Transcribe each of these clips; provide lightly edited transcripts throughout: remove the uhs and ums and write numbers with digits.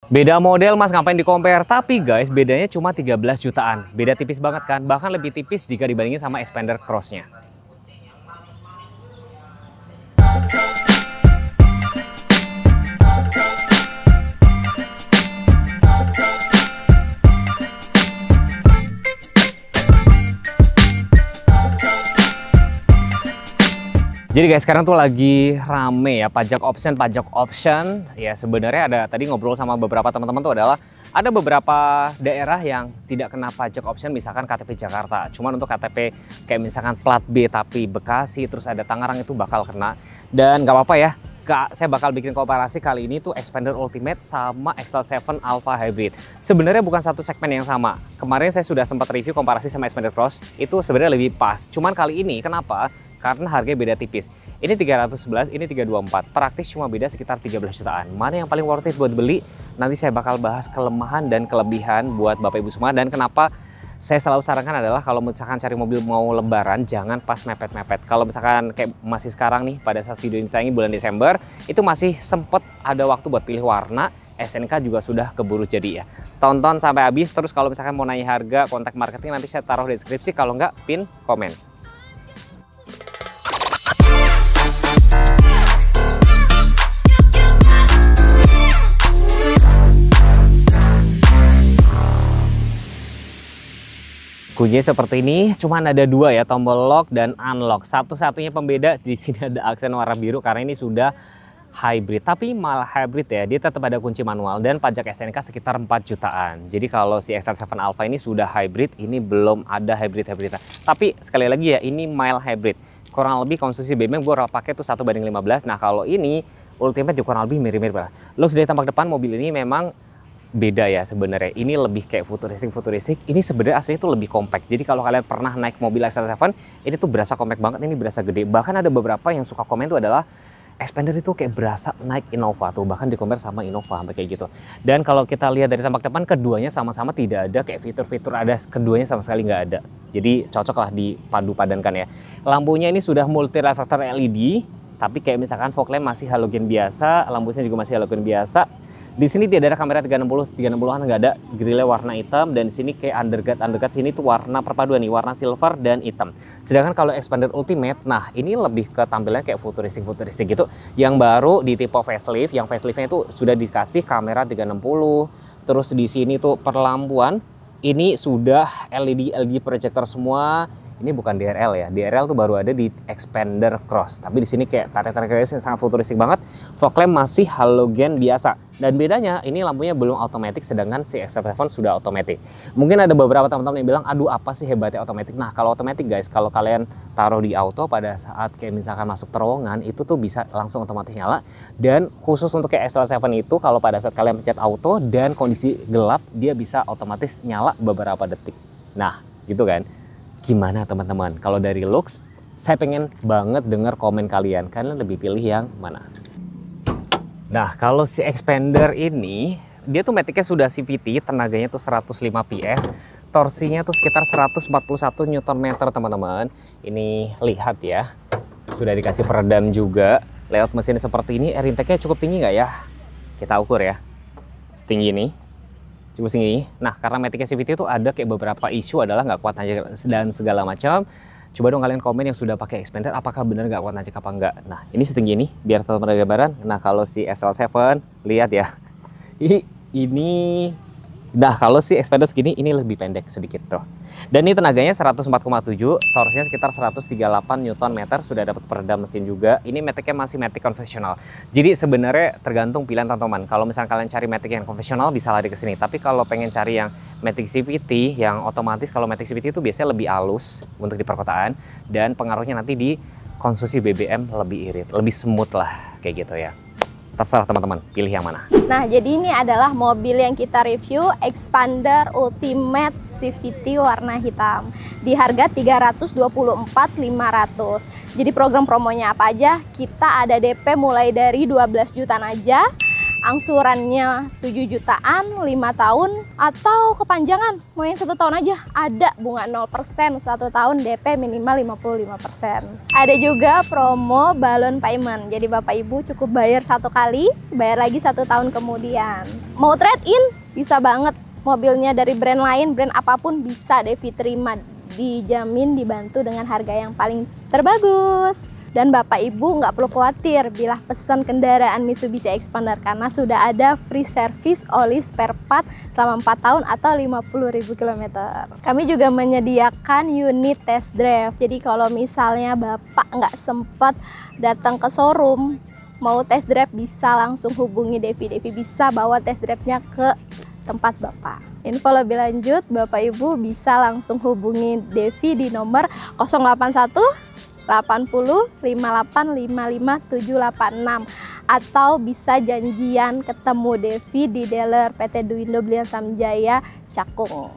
Beda model mas, ngapain di compare? Tapi guys, bedanya cuma 13 jutaan. Beda tipis banget kan? Bahkan lebih tipis jika dibandingin sama Xpander Cross-nya. Jadi guys, sekarang tuh lagi rame ya pajak option. Ya sebenarnya ada tadi ngobrol sama beberapa teman-teman tuh adalah ada beberapa daerah yang tidak kena pajak option, misalkan KTP Jakarta. Cuman untuk KTP kayak misalkan plat B tapi Bekasi terus ada Tangerang itu bakal kena. Dan nggak apa-apa ya. Saya bakal bikin komparasi kali ini tuh Xpander Ultimate sama XL7 Alpha Hybrid. Sebenarnya bukan satu segmen yang sama. Kemarin saya sudah sempat review komparasi sama Xpander Cross, itu sebenarnya lebih pas. Cuman kali ini kenapa? Karena harganya beda tipis. Ini 311, ini 324. Praktis cuma beda sekitar 13 jutaan. Mana yang paling worth it buat beli? Nanti saya bakal bahas kelemahan dan kelebihan buat Bapak Ibu semua. Dan kenapa saya selalu sarankan adalah kalau misalkan cari mobil mau lebaran, jangan pas mepet-mepet. Kalau misalkan kayak masih sekarang nih, pada saat video ini tayang bulan Desember, itu masih sempet ada waktu buat pilih warna. SNK juga sudah keburu jadi ya. Tonton sampai habis, terus kalau misalkan mau nanya harga, kontak marketing nanti saya taruh di deskripsi. Kalau nggak, pin komen. Kuncinya seperti ini, cuman ada dua ya, tombol lock dan unlock. Satu-satunya pembeda di sini ada aksen warna biru karena ini sudah hybrid. Tapi malah hybrid ya, dia tetap ada kunci manual dan pajak SNK sekitar 4 jutaan. Jadi kalau si XL7 Alpha ini sudah hybrid, ini belum ada hybrid-hybrid. Tapi sekali lagi ya, ini mild hybrid. Kurang lebih konsumsi BBM gue pakai tuh 1:15. Nah kalau ini Ultimate juga kurang lebih mirip-mirip lah. Looks dari tampak depan mobil ini memang beda ya sebenarnya. Ini lebih kayak futuristik. Ini sebenarnya aslinya tuh lebih compact. Jadi kalau kalian pernah naik mobil XL7, ini tuh berasa compact banget, ini berasa gede. Bahkan ada beberapa yang suka komen tuh adalah Xpander itu kayak berasa naik Innova tuh, bahkan di compare sama Innova sampai kayak gitu. Dan kalau kita lihat dari tampak depan, keduanya sama-sama tidak ada kayak fitur-fitur, ada keduanya sama sekali nggak ada. Jadi cocok lah dipadu padankan ya. Lampunya ini sudah multi reflector LED, tapi kayak misalkan fog lamp masih halogen biasa, lampunya juga masih halogen biasa. Di sini tidak ada kamera 360-an, nggak ada. Grillnya warna hitam, dan di sini kayak underguard sini tuh warna perpaduan nih, warna silver dan hitam. Sedangkan kalau Xpander Ultimate, nah ini lebih ke tampilan kayak futuristik gitu. Yang baru di tipe facelift, yang faceliftnya itu sudah dikasih kamera 360. Terus di sini tuh perlampuan, ini sudah LED projector semua. Ini bukan DRL ya, DRL tuh baru ada di Xpander Cross. Tapi di sini kayak tarik-tarik sangat futuristik banget. Fog lamp masih halogen biasa. Dan bedanya ini lampunya belum otomatis, sedangkan si XL7 sudah otomatis. Mungkin ada beberapa teman-teman yang bilang, aduh apa sih hebatnya otomatis. Nah kalau otomatis guys, kalau kalian taruh di auto pada saat kayak misalkan masuk terowongan, itu tuh bisa langsung otomatis nyala. Dan khusus untuk kayak XL7 itu, kalau pada saat kalian pencet auto dan kondisi gelap, dia bisa otomatis nyala beberapa detik. Nah gitu kan. Gimana teman-teman? Kalau dari looks, saya pengen banget dengar komen kalian. Kalian lebih pilih yang mana? Nah, kalau si Xpander ini, dia tuh metiknya sudah CVT, tenaganya tuh 105 PS, torsinya tuh sekitar 141 Nm teman-teman. Ini lihat ya, sudah dikasih peredam juga. Layout mesinnya seperti ini, air intake-nya cukup tinggi nggak ya? Kita ukur ya, setinggi ini. Cukup tinggi. Nah, karena metiknya CVT itu ada kayak beberapa isu adalah nggak kuat nanjak dan segala macam. Coba dong kalian komen yang sudah pakai Xpander, apakah benar nggak kuat nanjak apa enggak. Nah, ini setinggi ini, biar teman-teman ada gambaran. Nah, kalau si XL7, lihat ya. Ini nah, kalau si Xpander segini, ini lebih pendek sedikit tuh. Dan ini tenaganya 104,7, torsinya sekitar 138 Nm, sudah dapat peredam mesin juga. Ini metiknya masih metik konvensional. Jadi sebenarnya tergantung pilihan teman-teman. Kalau misalnya kalian cari metik yang konvensional, bisa lari ke sini. Tapi kalau pengen cari yang metik CVT, yang otomatis, kalau metik CVT itu biasanya lebih halus untuk di perkotaan. Dan pengaruhnya nanti di konsumsi BBM lebih irit, lebih smooth lah, kayak gitu ya. Terserah teman-teman, pilih yang mana. Nah, jadi ini adalah mobil yang kita review, Xpander Ultimate CVT warna hitam. Di harga 324.500. Jadi program promonya apa aja? Kita ada DP mulai dari 12 jutaan aja. Angsurannya 7 jutaan, 5 tahun, atau kepanjangan, mau yang 1 tahun aja. Ada bunga 0%, 1 tahun DP minimal 55%. Ada juga promo balloon payment, jadi Bapak Ibu cukup bayar 1 kali, bayar lagi 1 tahun kemudian. Mau trade-in? Bisa banget. Mobilnya dari brand lain, brand apapun bisa Devi terima. Dijamin dibantu dengan harga yang paling terbagus. Dan Bapak Ibu nggak perlu khawatir bila pesan kendaraan Mitsubishi Expander karena sudah ada free service oli spare part selama 4 tahun atau 50.000 km. Kami juga menyediakan unit test drive. Jadi kalau misalnya Bapak nggak sempat datang ke showroom, mau test drive bisa langsung hubungi Devi. Devi bisa bawa test drive-nya ke tempat Bapak. Info lebih lanjut, Bapak Ibu bisa langsung hubungi Devi di nomor 081 80 58 55 786 atau bisa janjian ketemu Devi di dealer PT Duindo Belian Samjaya Cakung.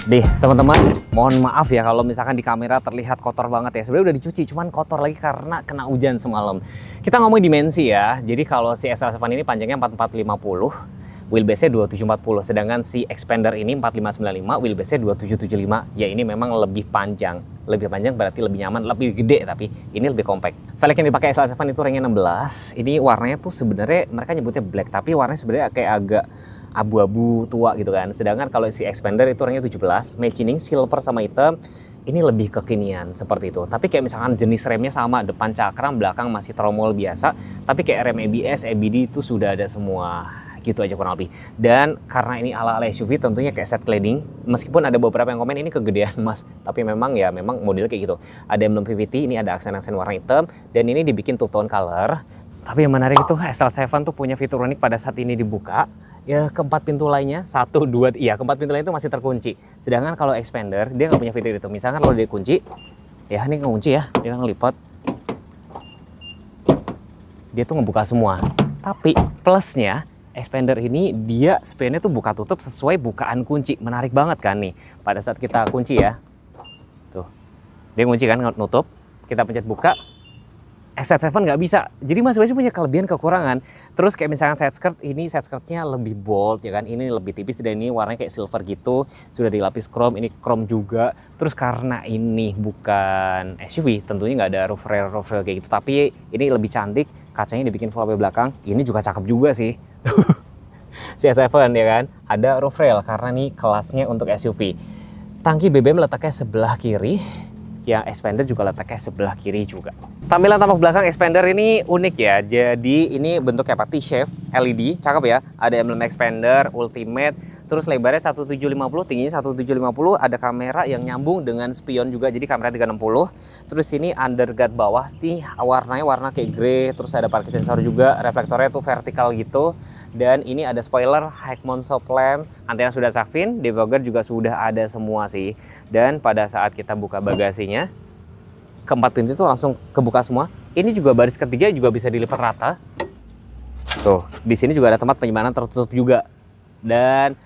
Deh teman-teman, mohon maaf ya kalau misalkan di kamera terlihat kotor banget ya. Sebenarnya udah dicuci, cuman kotor lagi karena kena hujan semalam. Kita ngomongin dimensi ya. Jadi kalau si SL7 ini panjangnya 4450, wheelbase-nya 2740, sedangkan si Expander ini 4595, wheelbase-nya 2775. Ya ini memang lebih panjang. Lebih panjang berarti lebih nyaman, lebih gede, tapi ini lebih compact. Velg yang dipakai SL7 itu ringnya 16. Ini warnanya tuh sebenarnya mereka nyebutnya black, tapi warnanya sebenarnya kayak agak abu-abu tua gitu kan. Sedangkan kalau si Expander itu ringnya 17, machining silver sama hitam. Ini lebih kekinian seperti itu. Tapi kayak misalkan jenis remnya sama, depan cakram, belakang masih tromol biasa. Tapi kayak rem ABS, EBD itu sudah ada semua. Gitu aja kurang lebih. Dan karena ini ala-ala SUV tentunya kayak set cladding. Meskipun ada beberapa yang komen ini kegedean mas, tapi memang ya memang modelnya kayak gitu. Ada emblem PVT, ini ada aksen-aksen warna hitam, dan ini dibikin two tone color. Tapi yang menarik itu SL7 tuh punya fitur unik pada saat ini dibuka. Ya keempat pintu lainnya, keempat pintu lain itu masih terkunci. Sedangkan kalau Expander dia nggak punya fitur itu. Misalkan kalau dia kunci, ya ini ngekunci ya, dia ngelipat. Dia tuh ngebuka semua. Tapi plusnya Expander ini dia spionnya tuh buka tutup sesuai bukaan kunci. Menarik banget kan nih. Pada saat kita kunci ya. Tuh. Dia kunci kan nutup. Kita pencet buka. SL7 nggak bisa. Jadi masing-masing punya kelebihan kekurangan. Terus kayak misalkan side skirt, ini side skirtnya lebih bold ya kan. Ini lebih tipis dan ini warnanya kayak silver gitu. Sudah dilapis chrome, ini chrome juga. Terus karena ini bukan SUV, tentunya nggak ada roof rail kayak gitu. Tapi ini lebih cantik. Kacanya dibikin full HP belakang. Ini juga cakep juga sih. Si S7 ya kan. Ada roof rail karena nih kelasnya untuk SUV. Tangki BBM letaknya sebelah kiri. Yang Expander juga letaknya sebelah kiri juga. Tampilan tampak belakang Expander ini unik ya. Jadi ini bentuknya apa? T-shape LED, cakep ya. Ada emblem Expander Ultimate. Terus lebarnya 1750, tingginya 1750. Ada kamera yang nyambung dengan spion juga. Jadi kamera 360. Terus ini underguard bawah nih warnanya warna kayak grey. Terus ada parking sensor juga. Reflektornya tuh vertikal gitu. Dan ini ada spoiler, high mount soft lamp, antena sudah safin, defogger juga sudah ada semua sih. Dan pada saat kita buka bagasinya, keempat pintu itu langsung kebuka semua. Ini juga baris ketiga juga bisa dilipat rata. Tuh, di sini juga ada tempat penyimpanan tertutup juga. Dan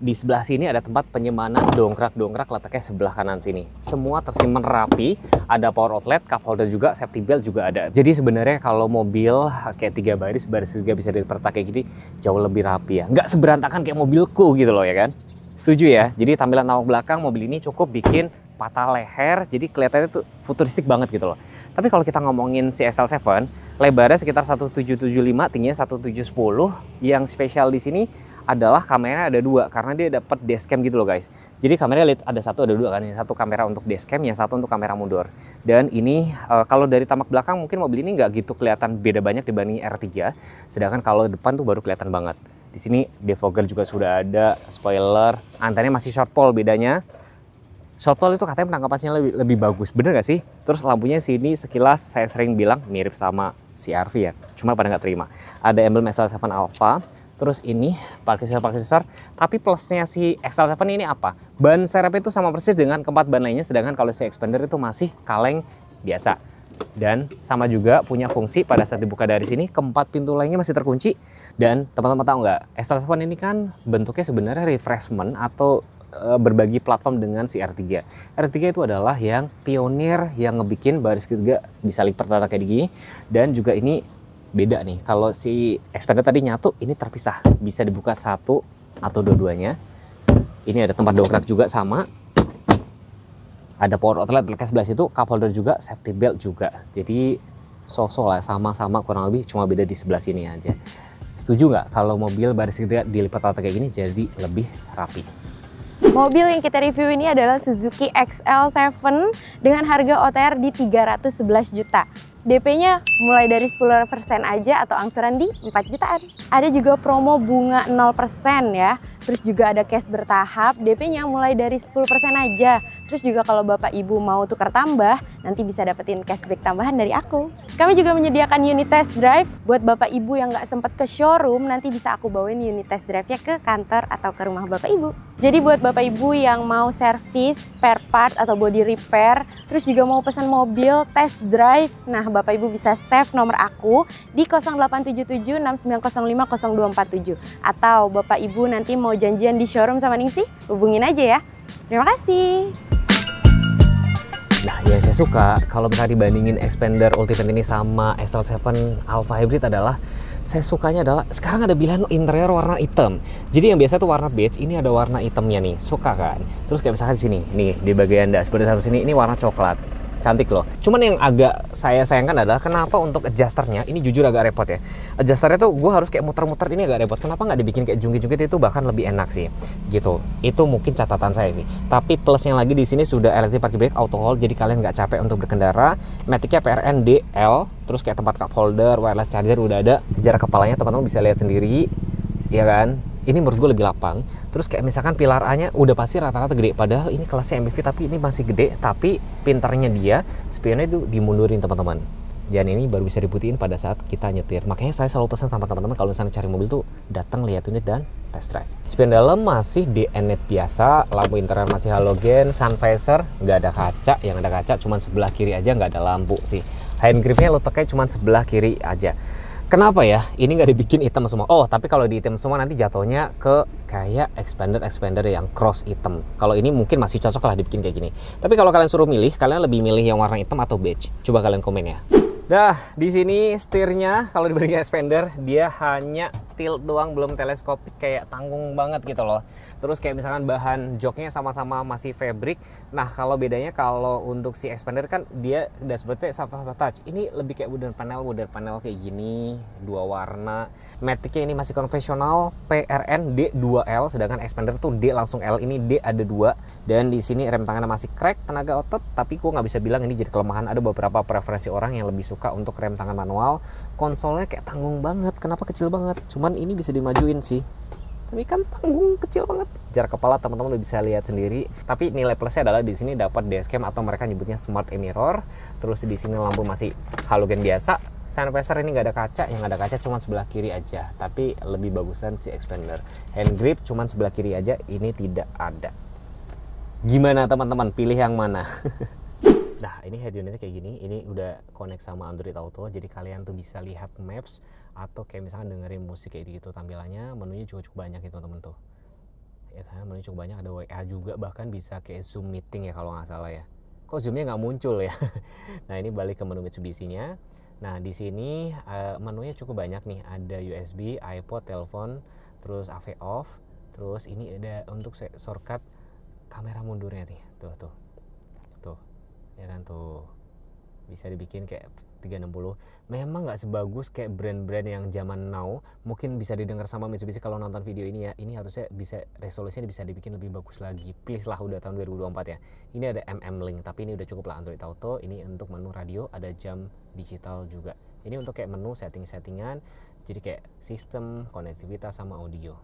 di sebelah sini ada tempat penyimpanan dongkrak letaknya sebelah kanan sini. Semua tersimpan rapi, ada power outlet, cup holder juga, safety belt juga ada. Jadi sebenarnya kalau mobil kayak 3 baris ketiga bisa dilipat kayak gini jauh lebih rapi ya. Nggak seberantakan kayak mobilku gitu loh ya kan. Setuju ya? Jadi tampilan tampak belakang mobil ini cukup bikin patah leher, jadi kelihatannya tuh futuristik banget gitu loh. Tapi kalau kita ngomongin si SL7, lebarnya sekitar 1775, tingginya 1710. Yang spesial di sini adalah kameranya ada 2 karena dia dapat dashcam gitu loh guys. Jadi kameranya lihat ada 1 ada 2 kan, yang satu kamera untuk dashcam, yang satu untuk kamera mundur. Dan ini kalau dari tamak belakang mungkin mobil ini nggak gitu kelihatan beda banyak dibanding R3, sedangkan kalau depan tuh baru kelihatan banget. Di sini defogger juga sudah ada, spoiler, antenanya masih short pole bedanya. Short pole itu katanya penangkapannya lebih bagus, bener gak sih? Terus lampunya sini sekilas saya sering bilang mirip sama CR-V ya, cuma pada nggak terima. Ada emblem SL7 Alpha, terus ini parking sensor. Tapi plusnya si XL7 ini apa? Ban serep itu sama persis dengan keempat ban lainnya, sedangkan kalau si Expander itu masih kaleng biasa. Dan sama juga punya fungsi pada saat dibuka dari sini, keempat pintu lainnya masih terkunci. Dan teman-teman tahu nggak, SL7 ini kan bentuknya sebenarnya refreshment atau berbagi platform dengan si R3. R3 itu adalah yang pionir yang ngebikin baris ketiga bisa lipat rata kayak gini, dan juga ini beda nih. Kalau si Xpander tadi nyatu, ini terpisah, bisa dibuka satu atau dua-duanya. Ini ada tempat dongkrak juga sama. Ada power outlet di sebelah situ, cup holder juga, safety belt juga. Jadi so-so lah, sama-sama kurang lebih, cuma beda di sebelah sini aja. Setuju nggak kalau mobil baris ketiga dilipat rata kayak gini jadi lebih rapi? Mobil yang kita review ini adalah Suzuki XL7 dengan harga OTR di 311 juta. DP-nya mulai dari 10% aja atau angsuran di 4 jutaan. Ada juga promo bunga 0% ya. Terus juga ada cash bertahap, DP-nya mulai dari 10% aja. Terus juga kalau Bapak Ibu mau tukar tambah, nanti bisa dapetin cashback tambahan dari aku. Kami juga menyediakan unit test drive. Buat Bapak Ibu yang nggak sempat ke showroom, nanti bisa aku bawain unit test drive-nya ke kantor atau ke rumah Bapak Ibu. Jadi buat Bapak Ibu yang mau servis, spare part, atau body repair, terus juga mau pesan mobil, test drive, nah Bapak Ibu bisa save nomor aku di 087769050247. Atau Bapak Ibu nanti mau janjian di showroom sama Ningsih, hubungin aja ya. Terima kasih. Nah, yang saya suka kalau misalnya dibandingin Xpander Ultimate ini sama XL7 Alpha Hybrid adalah, saya sukanya adalah sekarang ada pilihan interior warna hitam. Jadi yang biasa tuh warna beige, ini ada warna hitamnya nih. Suka kan? Terus kayak misalkan di sini, nih di bagian dashboard harus ini warna coklat. Cantik loh. Cuman yang agak saya sayangkan adalah kenapa untuk adjusternya ini jujur agak repot ya. Adjusternya tuh gue harus kayak muter-muter, ini agak repot. Kenapa nggak dibikin kayak jungkit-jungkit, itu bahkan lebih enak sih. Gitu. Itu mungkin catatan saya sih. Tapi plusnya lagi di sini sudah electric parking brake, auto hold, jadi kalian nggak capek untuk berkendara. Matic-nya PRN DL, terus kayak tempat cup holder, wireless charger udah ada. Jarak kepalanya teman-teman bisa lihat sendiri, ya kan? Ini menurut gue lebih lapang. Terus kayak misalkan pilar A-nya udah pasti rata-rata gede. Padahal ini kelasnya MPV tapi ini masih gede. Tapi pintarnya dia, spionnya itu dimundurin teman-teman. Dan ini baru bisa dibuktiin pada saat kita nyetir. Makanya saya selalu pesan sama teman-teman kalau misalnya cari mobil tuh datang lihat unit dan test drive. Spion dalam masih DNet biasa, lampu interior masih halogen, sun visor nggak ada kaca. Yang ada kaca cuma sebelah kiri aja, nggak ada lampu sih. Hand gripnya letaknya cuma sebelah kiri aja. Kenapa ya ini nggak dibikin hitam semua? Oh, tapi kalau di hitam semua nanti jatuhnya ke kayak Xpander yang cross hitam. Kalau ini mungkin masih cocok lah dibikin kayak gini. Tapi kalau kalian suruh milih, kalian lebih milih yang warna hitam atau beige? Coba kalian komen ya. Dah, di sini setirnya kalau dibandingin Xpander dia hanya tilt doang, belum teleskopik, kayak tanggung banget gitu loh. Terus kayak misalkan bahan joknya sama-sama masih fabric. Nah, kalau bedanya kalau untuk si Xpander kan dia dashboardnya soft touch. Ini lebih kayak wooden panel kayak gini, dua warna. Matic-nya ini masih konvensional, PRN D2L, sedangkan Xpander tuh D langsung L, ini D ada 2. Dan di sini rem tangannya masih crack, tenaga otot, tapi gua nggak bisa bilang ini jadi kelemahan. Ada beberapa preferensi orang yang lebih suka untuk rem tangan manual. Konsolnya kayak tanggung banget, kenapa kecil banget? Cuman ini bisa dimajuin sih. Tapi kan tanggung kecil banget. Jarak kepala teman-teman udah bisa lihat sendiri. Tapi nilai plusnya adalah di sini dapat dashcam atau mereka nyebutnya smart mirror. Terus di sini lampu masih halogen biasa. Sun visor ini nggak ada kaca, yang ada kaca cuma sebelah kiri aja. Tapi lebih bagusan si Xpander. Hand grip cuma sebelah kiri aja, ini tidak ada. Gimana teman-teman? Pilih yang mana? Nah, ini head unitnya kayak gini. Ini udah connect sama Android Auto, jadi kalian tuh bisa lihat maps atau kayak misalkan dengerin musik kayak gitu. Tampilannya menunya cukup banyak gitu teman-teman tuh. Ya kan, menunya cukup banyak, ada WA juga, bahkan bisa kayak Zoom meeting ya kalau nggak salah ya. Kok Zoom-nya nggak muncul ya? Nah, ini balik ke menu Mitsubishi-nya. Nah, di sini menunya cukup banyak nih. Ada USB, iPod, telepon, terus AV off, terus ini ada untuk shortcut kamera mundurnya nih. Tuh. Ya kan tuh, bisa dibikin kayak 360. Memang nggak sebagus kayak brand-brand yang zaman now. Mungkin bisa didengar sama Mitsubishi kalau nonton video ini ya. Ini harusnya bisa, resolusinya bisa dibikin lebih bagus lagi. Please lah, udah tahun 2024 ya. Ini ada MM Link, tapi ini udah cukup lah Android Auto. Ini untuk menu radio, ada jam digital juga. Ini untuk kayak menu setting-settingan. Jadi kayak sistem, konektivitas sama audio.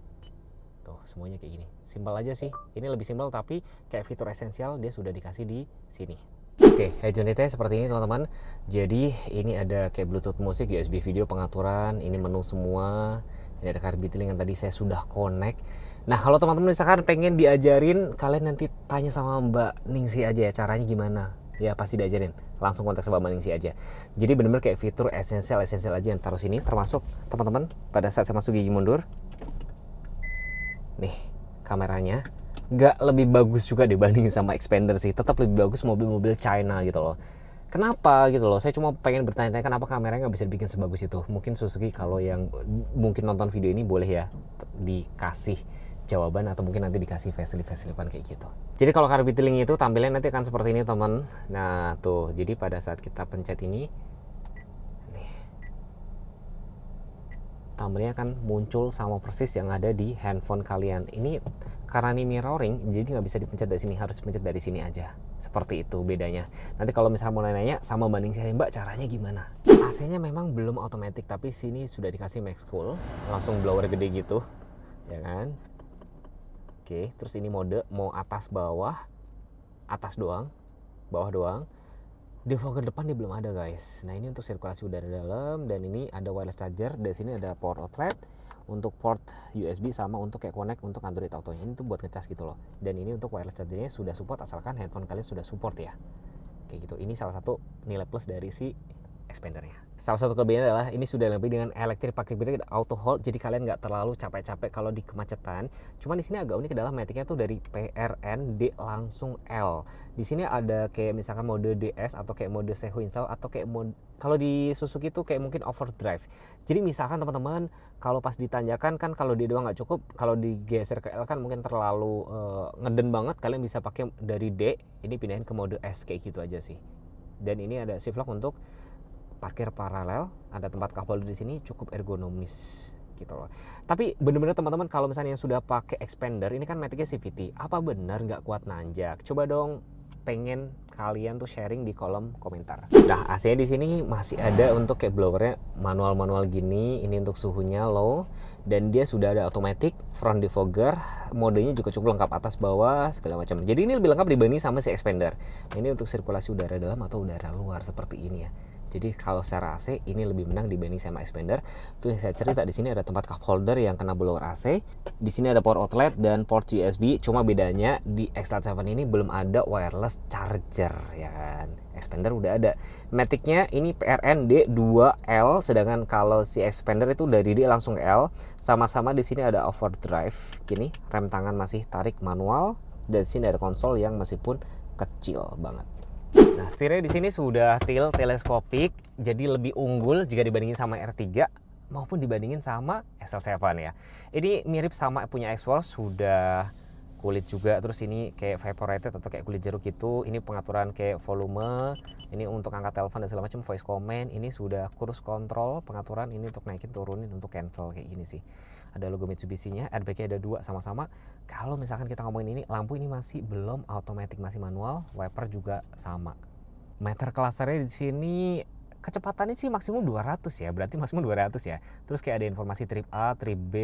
Tuh, semuanya kayak gini. Simpel aja sih. Ini lebih simpel tapi kayak fitur esensial dia sudah dikasih di sini. Oke, head unitnya seperti ini teman-teman. Jadi ini ada kayak Bluetooth musik, USB video, pengaturan, ini menu semua. Ini ada car detailing yang tadi saya sudah connect. Nah, kalau teman-teman misalkan pengen diajarin, kalian nanti tanya sama Mbak Ningsih aja ya, caranya gimana. Ya pasti diajarin. Langsung kontak sama Mbak Ningsih aja. Jadi benar-benar kayak fitur esensial aja yang taruh sini, termasuk teman-teman pada saat saya masuk gigi mundur. Nih, kameranya. nggak lebih bagus juga dibandingin sama Xpander sih. Tetap lebih bagus mobil-mobil China gitu loh. Kenapa gitu loh? Saya cuma pengen bertanya-tanya kenapa kameranya nggak bisa dibikin sebagus itu. Mungkin Suzuki kalau yang mungkin nonton video ini boleh ya dikasih jawaban atau mungkin nanti dikasih faceliftan kayak gitu. Jadi kalau car detailing itu tampilnya nanti akan seperti ini teman. Nah tuh, jadi pada saat kita pencet ini, nih, tampilnya akan muncul sama persis yang ada di handphone kalian. Ini karena ini mirroring, jadi nggak bisa dipencet dari sini, harus pencet dari sini aja. Seperti itu bedanya. Nanti kalau misalnya mau nanya sama banding saya, Mbak caranya gimana? AC-nya memang belum otomatis, tapi sini sudah dikasih max cool, langsung blower gede gitu, ya kan? Oke, terus ini mode mau atas bawah, atas doang, bawah doang. Defogger depan dia belum ada guys. Nah ini untuk sirkulasi udara dalam, dan ini ada wireless charger. Dari sini ada port outlet untuk port USB sama untuk kayak connect untuk Android Auto. Ini tuh buat ngecas gitu loh. Dan ini untuk wireless chargernya sudah support asalkan handphone kalian sudah support ya. Kayak gitu. Ini salah satu nilai plus dari si Xpandernya. Salah satu kelebihannya adalah ini sudah dilengkapi dengan electric parking brake auto hold, jadi kalian nggak terlalu capek-capek kalau di kemacetan. Cuman di sini agak unik adalah maticnya tuh dari PRN D langsung L. Di sini ada kayak misalkan mode DS atau kayak mode Sehu Install atau kayak mode, kalau di Suzuki tuh kayak mungkin overdrive. Jadi misalkan teman-teman kalau pas ditanjakan kan kalau D doang nggak cukup, kalau digeser ke L kan mungkin terlalu ngeden banget, kalian bisa pakai dari D ini pindahin ke mode S kayak gitu aja sih. Dan ini ada shift lock untuk parkir paralel, ada tempat cup holder di sini, cukup ergonomis gitu loh. Tapi bener-bener teman-teman kalau misalnya yang sudah pakai Xpander, ini kan maticnya CVT, apa benar nggak kuat nanjak? Coba dong, pengen kalian tuh sharing di kolom komentar. Nah AC-nya di sini masih ada untuk kayak blowernya manual-manual gini, ini untuk suhunya low, dan dia sudah ada automatic front defogger, modenya juga cukup lengkap atas bawah segala macam. Jadi ini lebih lengkap dibanding sama si Xpander. Ini untuk sirkulasi udara dalam atau udara luar seperti ini ya. Jadi kalau secara AC ini lebih menang dibanding sama Xpander. Terus yang saya cerita di sini ada tempat cup holder yang kena blower AC. Di sini ada port outlet dan port USB. Cuma bedanya di X-Lite 7 ini belum ada wireless charger ya kan. Xpander udah ada. Matic-nya ini PRN D2L, sedangkan kalau si Xpander itu dari D langsung L. Sama-sama di sini ada overdrive. Gini, rem tangan masih tarik manual, dan di sini ada konsol yang meskipun kecil banget. Nah, setirnya di sini sudah teleskopik, jadi lebih unggul jika dibandingin sama R3 maupun dibandingin sama SL7 ya. Ini mirip sama punya X-Force, sudah kulit juga, terus ini kayak vaporated atau kayak kulit jeruk gitu. Ini pengaturan kayak volume, ini untuk angkat telepon dan segala macam, voice command. Ini sudah cruise control, pengaturan ini untuk naikin turunin, untuk cancel kayak gini sih. Ada logo Mitsubishi-nya, airbag-nya ada 2 sama-sama. Kalau misalkan kita ngomongin ini, lampu ini masih belum automatic, masih manual, wiper juga sama. Meter clusternya di sini kecepatannya sih maksimum 200 ya, berarti maksimum 200 ya. Terus kayak ada informasi trip A, trip B,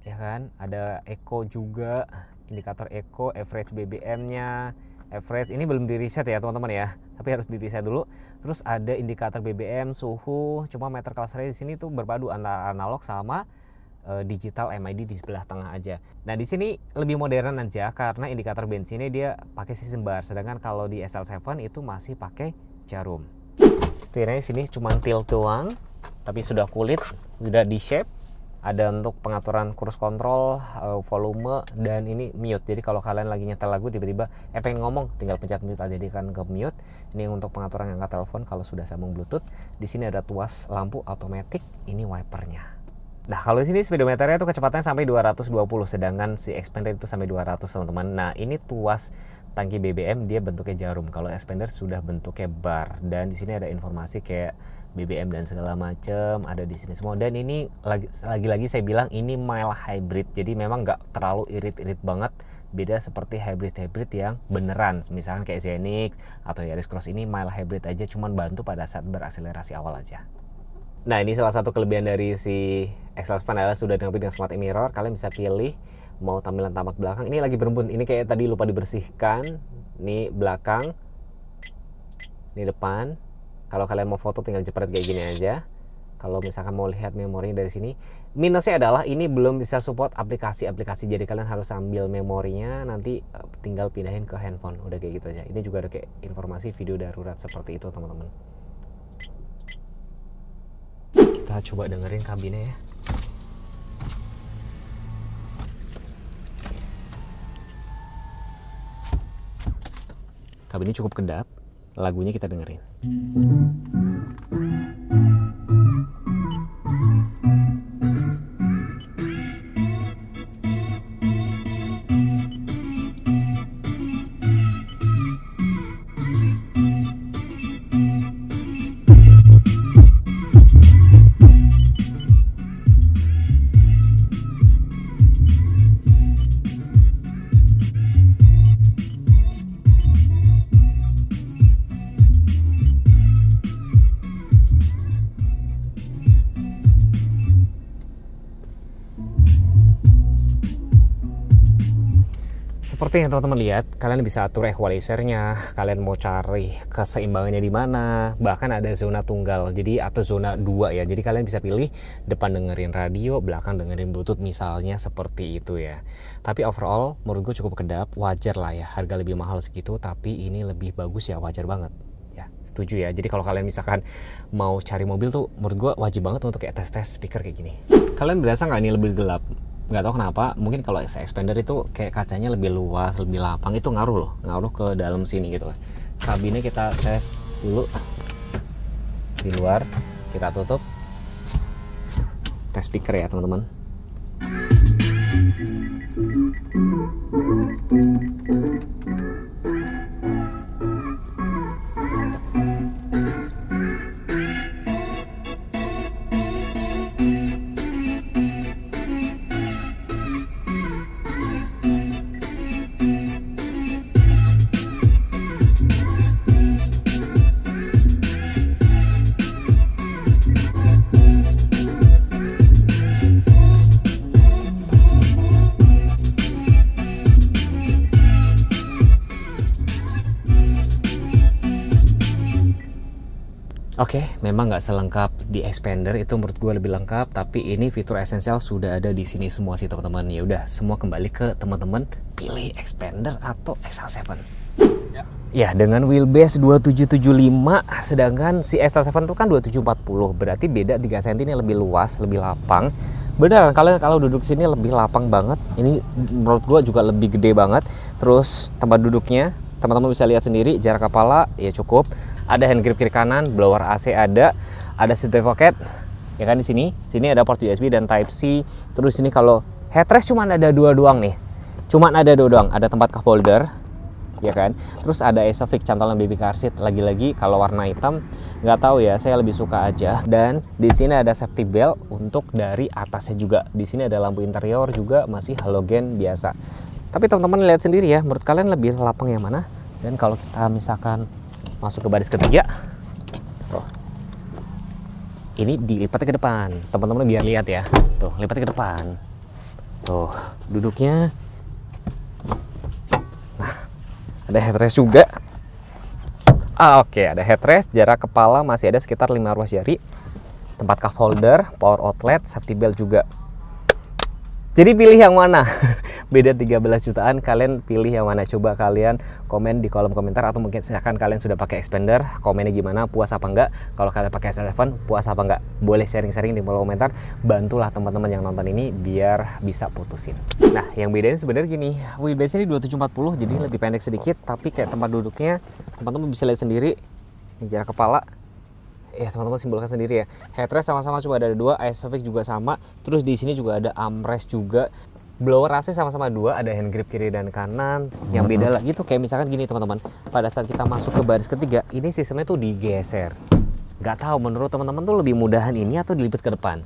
ya kan? Ada eco juga, indikator eco, average BBM-nya. Average ini belum di reset ya teman-teman ya, tapi harus di reset dulu. Terus ada indikator BBM, suhu. Cuma meter clusternya di sini tuh berpadu antara analog sama digital MID di sebelah tengah aja. Nah di sini lebih modern aja karena indikator bensinnya dia pakai sistem bar, sedangkan kalau di SL7 itu masih pakai jarum. Setirnya sini cuma tilt doang, tapi sudah kulit, sudah di shape. Ada untuk pengaturan cruise control, volume, dan ini mute. Jadi kalau kalian lagi nyetel lagu tiba-tiba pengen ngomong, tinggal pencet mute aja, jadi kan ke mute. Ini untuk pengaturan angkat telepon kalau sudah sambung Bluetooth. Di sini ada tuas lampu automatic, ini wipernya. Nah kalau di sini speedometernya tuh kecepatannya sampai 220, sedangkan si Xpander itu sampai 200 teman-teman. Nah ini tuas tangki BBM dia bentuknya jarum, kalau Xpander sudah bentuknya bar, dan di sini ada informasi kayak BBM dan segala macam ada di sini semua. Dan ini lagi-lagi saya bilang ini mild hybrid, jadi memang nggak terlalu irit-irit banget. Beda seperti hybrid-hybrid yang beneran, misalkan kayak Zenix atau Yaris Cross, ini mild hybrid aja, cuman bantu pada saat berakselerasi awal aja. Nah ini salah satu kelebihan dari si X-Lite adalah sudah dilengkapi dengan smart mirror. Kalian bisa pilih mau tampilan tampak belakang. Ini lagi berembun, ini kayak tadi lupa dibersihkan. Ini belakang, ini depan. Kalau kalian mau foto tinggal jepret kayak gini aja. Kalau misalkan mau lihat memorinya dari sini. Minusnya adalah ini belum bisa support aplikasi-aplikasi, jadi kalian harus ambil memorinya, nanti tinggal pindahin ke handphone. Udah kayak gitu aja. Ini juga ada kayak informasi video darurat seperti itu teman-teman. Kita coba dengerin kabinnya ya. Kabinnya cukup kedap. Lagunya kita dengerin. Seperti yang teman-teman lihat, kalian bisa atur equalizernya, kalian mau cari keseimbangannya di mana, bahkan ada zona tunggal, jadi atau zona 2 ya. Jadi kalian bisa pilih depan dengerin radio, belakang dengerin Bluetooth misalnya seperti itu ya. Tapi overall menurut gue cukup kedap, wajar lah ya, harga lebih mahal segitu, tapi ini lebih bagus ya, wajar banget. Ya, setuju ya. Jadi kalau kalian misalkan mau cari mobil tuh, menurut gue wajib banget untuk kayak tes-tes speaker kayak gini. Kalian berasa nggak ini lebih gelap? Nggak tahu kenapa, mungkin kalau expander itu kayak kacanya lebih luas, lebih lapang, itu ngaruh loh, ngaruh ke dalam sini gitu. Kabinnya kita tes dulu di luar, kita tutup, tes speaker ya teman-teman. Oke, memang nggak selengkap di expander, itu menurut gue lebih lengkap, tapi ini fitur esensial sudah ada di sini semua sih teman-teman. Ya udah, semua kembali ke teman-teman pilih expander atau XL7. Ya, dengan wheelbase 2775, sedangkan si XL7 itu kan 2740, berarti beda 3 cm, ini lebih luas, lebih lapang. Beneran, kalian kalau duduk sini lebih lapang banget. Ini menurut gue juga lebih gede banget. Terus tempat duduknya, teman-teman bisa lihat sendiri, jarak kepala ya cukup. Ada hand grip kiri kanan, blower AC ada seat pocket, ya kan di sini. Sini ada port USB dan Type C. Terus ini kalau headrest cuma ada 2 doang nih, ada tempat cup holder, ya kan. Terus ada Isofix cantolan baby car seat. Lagi-lagi kalau warna hitam nggak tahu ya, saya lebih suka aja. Dan di sini ada safety belt untuk dari atasnya juga. Di sini ada lampu interior juga masih halogen biasa. Tapi teman-teman lihat sendiri ya, menurut kalian lebih lapang yang mana? Dan kalau kita misalkan masuk ke baris ketiga, tuh, ini dilipatnya ke depan, teman-teman biar lihat ya, tuh lipatnya ke depan, tuh duduknya. Nah, ada headrest juga. Oke, ada headrest, jarak kepala masih ada sekitar 5 ruas jari, tempat cup holder, power outlet, safety belt juga. Jadi pilih yang mana? Beda 13 jutaan, kalian pilih yang mana? Coba kalian komen di kolom komentar, atau mungkin misalkan kalian sudah pakai expander, komennya gimana, puas apa enggak? Kalau kalian pakai XL7, puas apa enggak? Boleh sharing-sharing di kolom komentar, bantulah teman-teman yang nonton ini biar bisa putusin. Nah, yang bedain sebenarnya gini, wheelbase ini 2740, jadi lebih pendek sedikit, tapi kayak tempat duduknya, teman-teman bisa lihat sendiri, ini jarak kepala. Ya teman-teman simpulkan sendiri ya. Headrest sama-sama cuma ada 2, Isofix juga sama. Terus di sini juga ada armrest juga. Blower AC sama-sama 2, ada hand grip kiri dan kanan. Yang beda lagi tuh kayak misalkan gini teman-teman. Pada saat kita masuk ke baris ketiga, ini sistemnya tuh digeser. Gak tahu menurut teman-teman tuh lebih mudahan ini atau dilipat ke depan.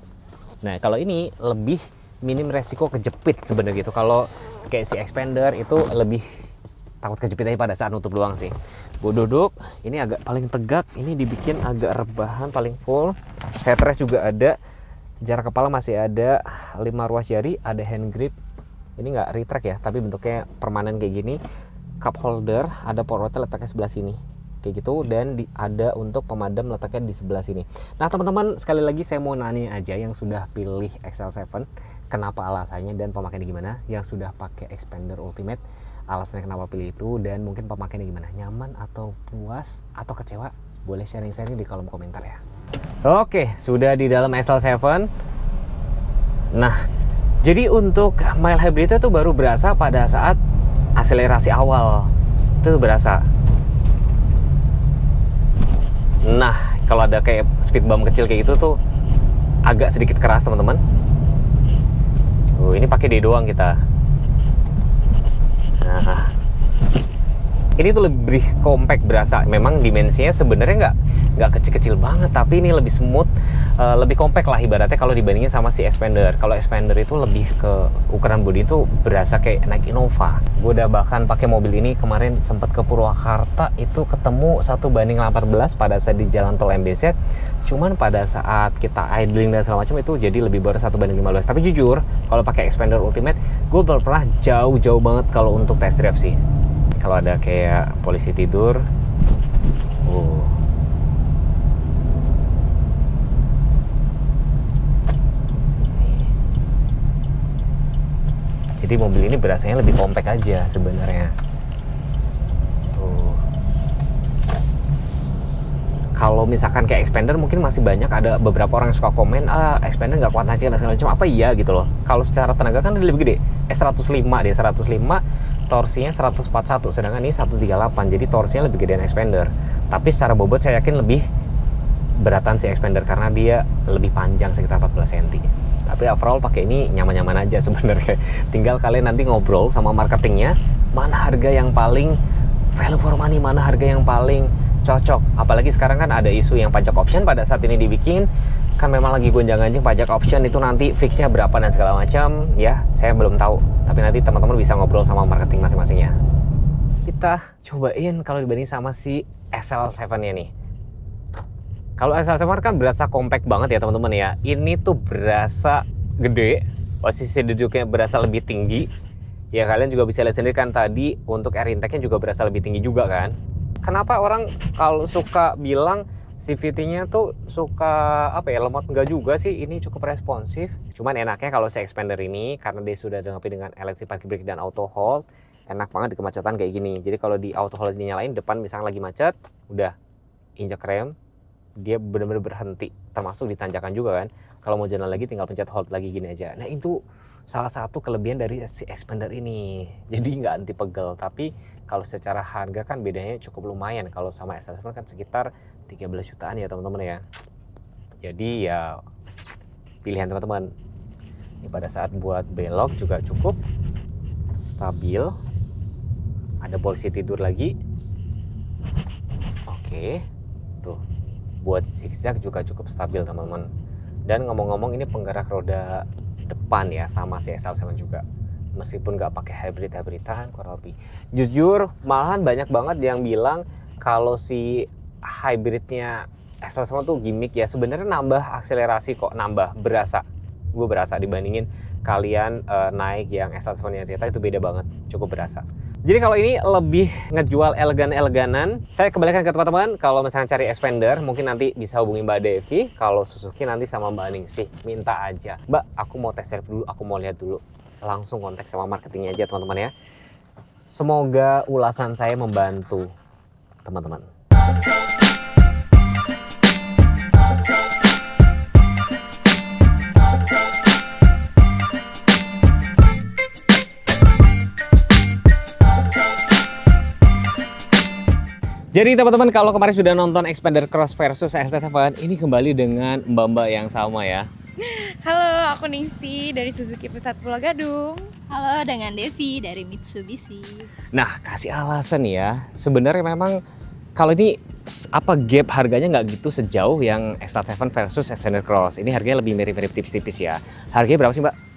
Nah kalau ini lebih minim resiko kejepit sebenarnya gitu. Kalau kayak si expander itu lebih takut kejepit aja pada saat nutup doang sih. Gue duduk, ini agak paling tegak, ini dibikin agak rebahan, paling full. Headrest juga ada, jarak kepala masih ada 5 ruas jari, ada hand grip. Ini nggak retract ya, tapi bentuknya permanen kayak gini. Cup holder, ada power outlet letaknya sebelah sini, kayak gitu. Dan ada untuk pemadam letaknya di sebelah sini. Nah teman-teman, sekali lagi saya mau nanya aja yang sudah pilih XL7, kenapa alasannya dan pemakaiannya gimana? Yang sudah pakai expander ultimate, alasannya kenapa pilih itu, dan mungkin pemakaiannya gimana, nyaman atau puas atau kecewa? Boleh sharing-sharing di kolom komentar ya. Oke, sudah di dalam XL7. Nah, jadi untuk mild hybrid itu baru berasa pada saat akselerasi awal, itu berasa. Nah, kalau ada kayak speed bump kecil kayak gitu tuh agak sedikit keras teman-teman. Ini pakai D doang kita. Nah, ini tuh lebih compact berasa. Memang dimensinya sebenarnya nggak kecil-kecil banget, tapi ini lebih smooth, lebih compact lah ibaratnya kalau dibandingin sama si Xpander. Kalau Xpander itu lebih ke ukuran bodi itu berasa kayak naik Innova. Gue udah bahkan pakai mobil ini kemarin sempat ke Purwakarta, itu ketemu 1:18 pada saat di jalan tol MBZ. Cuman pada saat kita idling dan segala macam itu jadi lebih baru 1:15. Tapi jujur, kalau pakai Xpander Ultimate, gue belum pernah jauh-jauh banget kalau untuk test drive sih. Kalau ada kayak polisi tidur, jadi mobil ini berasanya lebih compact aja sebenarnya. Tuh. Kalau misalkan kayak Xpander mungkin masih banyak ada beberapa orang yang suka komen, Xpander nggak kuat naik dan segala macam, apa iya gitu loh. Kalau secara tenaga kan dia lebih gede, 105 dia 105, torsinya 141, sedangkan ini 138, jadi torsinya lebih gedean Xpander. Tapi secara bobot saya yakin lebih beratan si Xpander karena dia lebih panjang sekitar 14 cm. Tapi overall pakai ini nyaman-nyaman aja sebenarnya. Tinggal kalian nanti ngobrol sama marketingnya, mana harga yang paling value for money, mana harga yang paling cocok. Apalagi sekarang kan ada isu yang pajak option pada saat ini dibikin. Kan memang lagi gonjang-ganjing pajak option itu nanti fixnya berapa dan segala macam ya, saya belum tahu. Tapi nanti teman-teman bisa ngobrol sama marketing masing-masingnya. Kita cobain kalau dibanding sama si SL7-nya nih. Kalau SL7 kan berasa compact banget ya teman-teman ya. Ini tuh berasa gede, posisi duduknya berasa lebih tinggi. Ya kalian juga bisa lihat sendiri kan tadi untuk air intake-nya juga berasa lebih tinggi juga kan. Kenapa orang kalau suka bilang CVT-nya tuh suka apa ya, lemot? Enggak juga sih, ini cukup responsif. Cuman enaknya kalau si Xpander ini karena dia sudah dilengkapi dengan electric parking brake dan auto hold, enak banget di kemacetan kayak gini. Jadi kalau di auto hold dinyalain, depan misalnya lagi macet, udah injak rem, dia benar-benar berhenti. Termasuk di tanjakan juga kan. Kalau mau jalan lagi tinggal pencet hold lagi gini aja. Nah itu salah satu kelebihan dari si Xpander ini. Jadi nggak anti pegel, tapi kalau secara harga kan bedanya cukup lumayan. Kalau sama SL7 kan sekitar 13 jutaan ya teman-teman ya. Jadi ya pilihan teman-teman. Ini pada saat buat belok juga cukup stabil. Ada polisi tidur lagi. Oke. Tuh. Buat zigzag juga cukup stabil teman-teman. Dan ngomong-ngomong ini penggerak roda depan ya sama si SL7 juga. Meskipun nggak pakai hybrid-hybridan kurang lebih. Jujur malahan banyak banget yang bilang kalau si hybridnya SL7 tuh gimmick ya. Sebenarnya nambah akselerasi kok, nambah berasa. Gue berasa dibandingin kalian naik yang SL7 yang Zeta itu beda banget, cukup berasa. Jadi kalau ini lebih ngejual elegan-eleganan, saya kembalikan ke teman-teman. Kalau misalnya cari Xpander, mungkin nanti bisa hubungi Mbak Devi. Kalau Suzuki nanti sama Mbak Ningsih, minta aja, Mbak aku mau test drive dulu, aku mau lihat dulu. Langsung kontak sama marketingnya aja teman-teman ya. Semoga ulasan saya membantu teman-teman. Jadi teman-teman kalau kemarin sudah nonton Xpander Cross versus SL7, ini kembali dengan mbak-mbak yang sama ya. Halo, aku Ningsih dari Suzuki Pusat Pulau Gadung. Halo, dengan Devi dari Mitsubishi. Nah, kasih alasan ya. Sebenarnya memang kalau ini apa gap harganya nggak gitu sejauh yang SL7 versus Xpander Cross. Ini harganya lebih mirip-mirip tipis-tipis ya. Harganya berapa sih Mbak?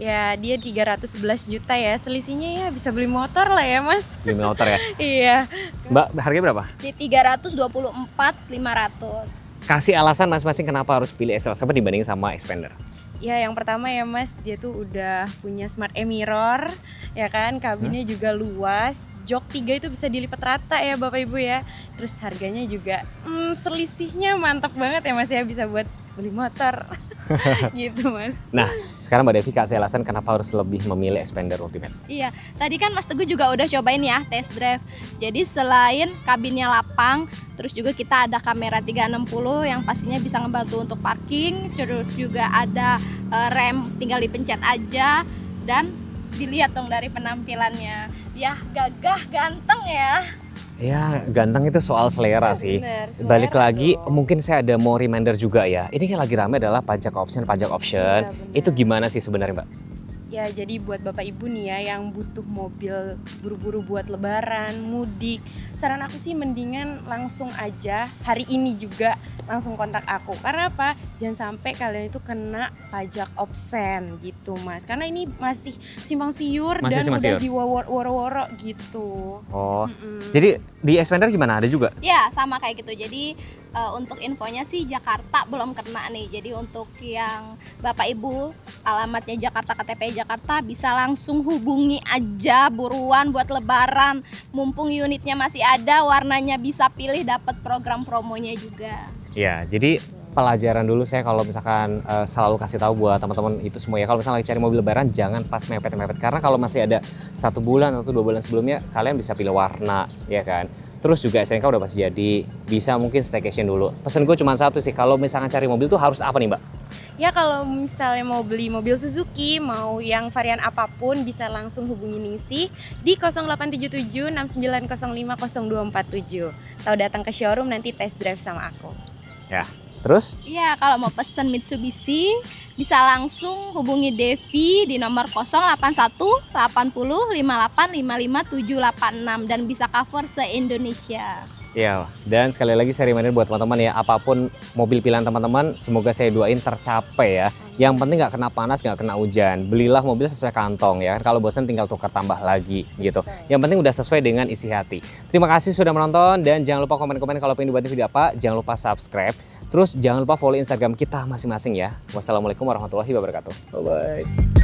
Ya, dia 311 juta ya. Selisihnya ya bisa beli motor lah ya, Mas. Beli motor ya? Iya. Mbak, harganya berapa? Di 324.500. Kasih alasan masing-masing kenapa harus pilih SL7 dibanding sama Xpander. Ya, yang pertama ya Mas, dia tuh udah punya Smart E-Mirror, ya kan, kabinnya juga luas, jok 3 itu bisa dilipat rata ya Bapak Ibu ya. Terus harganya juga selisihnya mantap banget ya Mas ya, bisa buat beli motor. Gitu Mas. Nah, sekarang Mbak Devi kasih alasan kenapa harus lebih memilih Xpander Ultimate. Iya, tadi kan Mas Teguh juga udah cobain ya test drive. Jadi selain kabinnya lapang, terus juga kita ada kamera 360 yang pastinya bisa ngebantu untuk parking. Terus juga ada rem tinggal dipencet aja. Dan dilihat dong dari penampilannya, dia gagah ganteng ya. Ya, ganteng itu soal selera sih. Bener, selera Balik lagi, dong. mungkin saya ada mau reminder juga ya. Ini kan lagi rame adalah pajak option. Iya, bener. Itu gimana sih sebenarnya, Mbak? Ya, jadi buat Bapak Ibu nih ya yang butuh mobil buru-buru buat lebaran, mudik, saran aku sih mendingan langsung aja hari ini juga langsung kontak aku. Karena apa? Jangan sampai kalian itu kena pajak opsen gitu, Mas. Karena ini masih simpang siur Masih dan simpang udah siur. woro-woro gitu. Oh, Mm-mm. jadi di Expander gimana? Ada juga? Ya, sama kayak gitu. Jadi untuk infonya sih Jakarta belum kena nih. Jadi untuk yang Bapak Ibu alamatnya Jakarta, KTP Jakarta bisa langsung hubungi aja buruan buat lebaran. Mumpung unitnya masih ada, warnanya bisa pilih, dapat program promonya juga. Ya, jadi pelajaran dulu saya kalau misalkan selalu kasih tahu buat teman-teman itu semua ya. Kalau misalnya lagi cari mobil lebaran jangan pas mepet-mepet karena kalau masih ada 1 bulan atau 2 bulan sebelumnya kalian bisa pilih warna ya kan. Terus juga STNK udah pasti jadi, bisa mungkin staycation dulu. Pesan gue cuma satu sih, kalau misalkan cari mobil tuh harus apa nih Mbak? Ya kalau misalnya mau beli mobil Suzuki, mau yang varian apapun bisa langsung hubungi Ningsih di 0877 6905 0247. Atau datang ke showroom nanti test drive sama aku. Ya, terus? Iya, kalau mau pesen Mitsubishi bisa langsung hubungi Devi di nomor 081 80 58 55 786 dan bisa cover se-Indonesia. Ya, dan sekali lagi saya reminder buat teman-teman ya, apapun mobil pilihan teman-teman, semoga saya doain tercapai ya. Yang penting nggak kena panas, nggak kena hujan. Belilah mobil sesuai kantong ya. Kalau bosan tinggal tukar tambah lagi gitu. Yang penting udah sesuai dengan isi hati. Terima kasih sudah menonton dan jangan lupa komen-komen kalau pengen dibuatin video apa. Jangan lupa subscribe. Terus jangan lupa follow Instagram kita masing-masing ya. Wassalamualaikum warahmatullahi wabarakatuh. Bye-bye.